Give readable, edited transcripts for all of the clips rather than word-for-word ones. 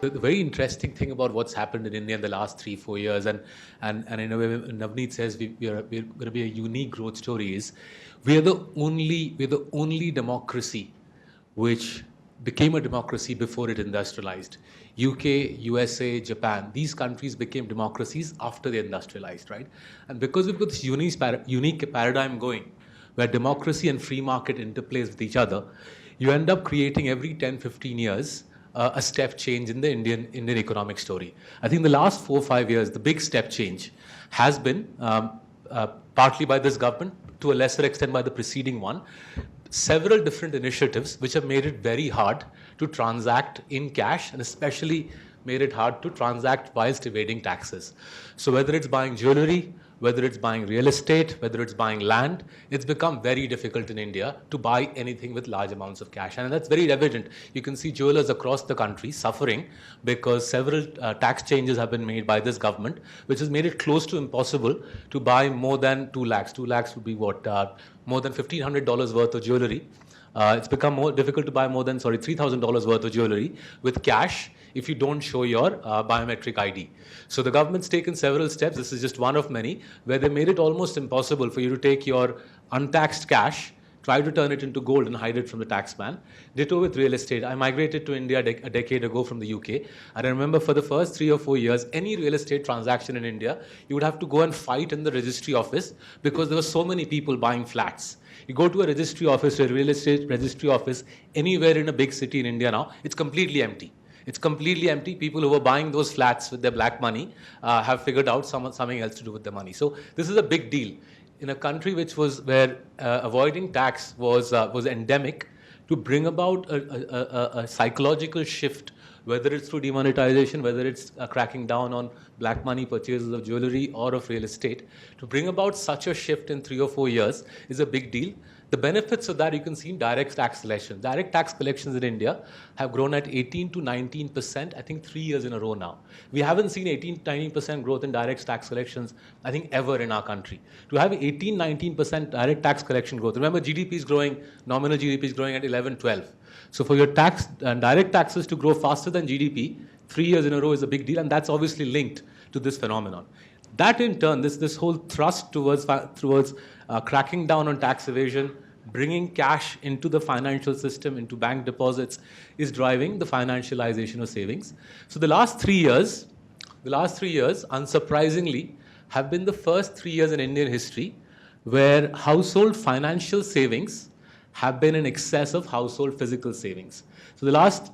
The very interesting thing about what's happened in India in the last 3-4 years, and in a way, Navneet says we're going to be a unique growth story, is we're the only democracy which became a democracy before it industrialized. UK, USA, Japan, these countries became democracies after they industrialized, right? And because we've got this unique paradigm going, where democracy and free market interplays with each other, you end up creating every 10, 15 years a step change in the Indian economic story. I think the last 4 or 5 years, the big step change has been partly by this government, to a lesser extent by the preceding one, several different initiatives which have made it very hard to transact in cash, and especially made it hard to transact whilst evading taxes. So whether it's buying jewelry, whether it's buying real estate, whether it's buying land, it's become very difficult in India to buy anything with large amounts of cash. And that's very evident. You can see jewelers across the country suffering because several tax changes have been made by this government, which has made it close to impossible to buy more than 2 lakhs. 2 lakhs would be what? More than $1,500 worth of jewelry. It's become more difficult to buy more than, $3,000 worth of jewelry with cash if you don't show your biometric ID. So the government's taken several steps, this is just one of many, where they made it almost impossible for you to take your untaxed cash, try to turn it into gold and hide it from the taxman. Ditto with real estate. I migrated to India a decade ago from the UK. And I remember for the first 3 or 4 years, any real estate transaction in India, you would have to go and fight in the registry office because there were so many people buying flats. You go to a registry office, a real estate registry office, anywhere in a big city in India now, it's completely empty. It's completely empty. People who were buying those flats with their black money have figured out something else to do with their money. So this is a big deal. In a country where avoiding tax was endemic, to bring about a psychological shift, whether it's through demonetization, whether it's cracking down on black money purchases of jewelry or of real estate, to bring about such a shift in 3 or 4 years is a big deal. The benefits of that you can see in direct tax collections. Direct tax collections in India have grown at 18 to 19%, I think 3 years in a row now. We haven't seen 18 to 19% growth in direct tax collections, I think, ever in our country. To have 18, 19% direct tax collection growth, remember GDP is growing, nominal GDP is growing at 11, 12. So for your direct taxes to grow faster than GDP, 3 years in a row is a big deal, and that's obviously linked to this phenomenon. That in turn, this whole thrust towards cracking down on tax evasion, bringing cash into the financial system, into bank deposits, is driving the financialization of savings. So the last 3 years, unsurprisingly, have been the first 3 years in Indian history where household financial savings have been in excess of household physical savings. So the last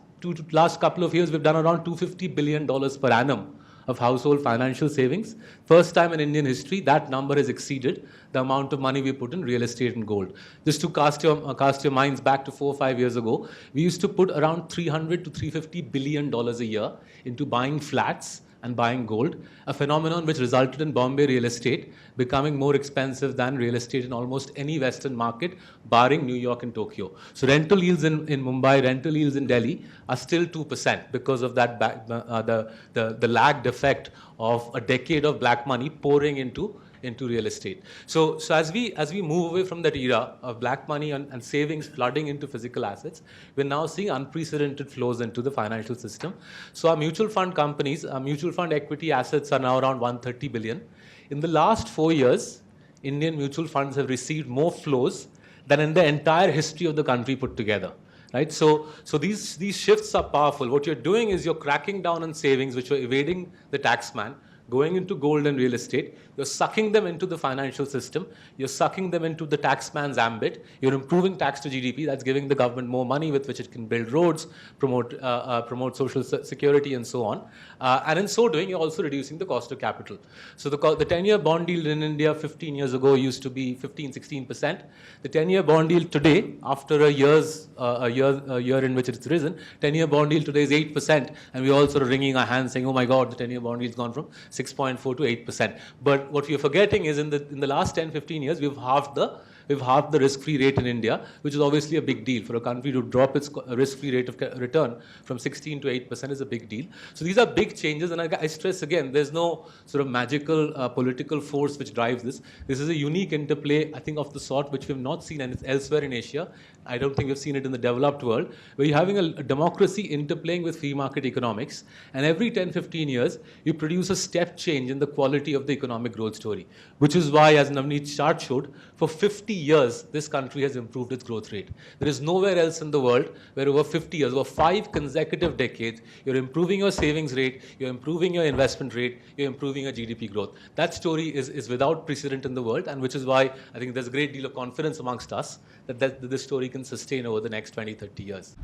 couple of years, we've done around $250 billion per annum of household financial savings. First time in Indian history, that number has exceeded the amount of money we put in real estate and gold. Just to cast your minds back to 4 or 5 years ago, we used to put around $300 to $350 billion a year into buying flats and buying gold, a phenomenon which resulted in Bombay real estate becoming more expensive than real estate in almost any Western market, barring New York and Tokyo. So rental yields in Mumbai, rental yields in Delhi are still 2% because of that the lagged effect of a decade of black money pouring into real estate. So as we move away from that era of black money and savings flooding into physical assets, we're now seeing unprecedented flows into the financial system. So our mutual fund companies, our mutual fund equity assets are now around 130 billion. In the last 4 years, Indian mutual funds have received more flows than in the entire history of the country put together. Right? So these shifts are powerful. What you're doing is you're cracking down on savings, which are evading the taxman, going into gold and real estate. You're sucking them into the financial system. You're sucking them into the taxman's ambit. You're improving tax to GDP. That's giving the government more money with which it can build roads, promote social security, and so on. And in so doing, you're also reducing the cost of capital. So the 10-year bond yield in India 15 years ago used to be 15, 16%. The 10-year bond yield today, after a year in which it's risen, 10-year bond yield today is 8%. And we're all sort of wringing our hands saying, oh my God, the 10-year bond yield's gone from 6.4 to 8%. But what we're forgetting is in the last 10, 15 years, we've halved the we've halved the risk-free rate in India, which is obviously a big deal. For a country to drop its risk-free rate of return from 16 to 8% is a big deal. So these are big changes, and I stress again, there's no sort of magical political force which drives this. This is a unique interplay, I think, of the sort which we've not seen and it's elsewhere in Asia. I don't think we've seen it in the developed world, where you're having a democracy interplaying with free market economics, and every 10, 15 years, you produce a step change in the quality of the economic growth story, which is why, as Navneet's chart showed, for 50 years, this country has improved its growth rate. There is nowhere else in the world where over 50 years, over 5 consecutive decades, you're improving your savings rate, you're improving your investment rate, you're improving your GDP growth. That story is without precedent in the world, and which is why I think there's a great deal of confidence amongst us that this story can sustain over the next 20, 30 years.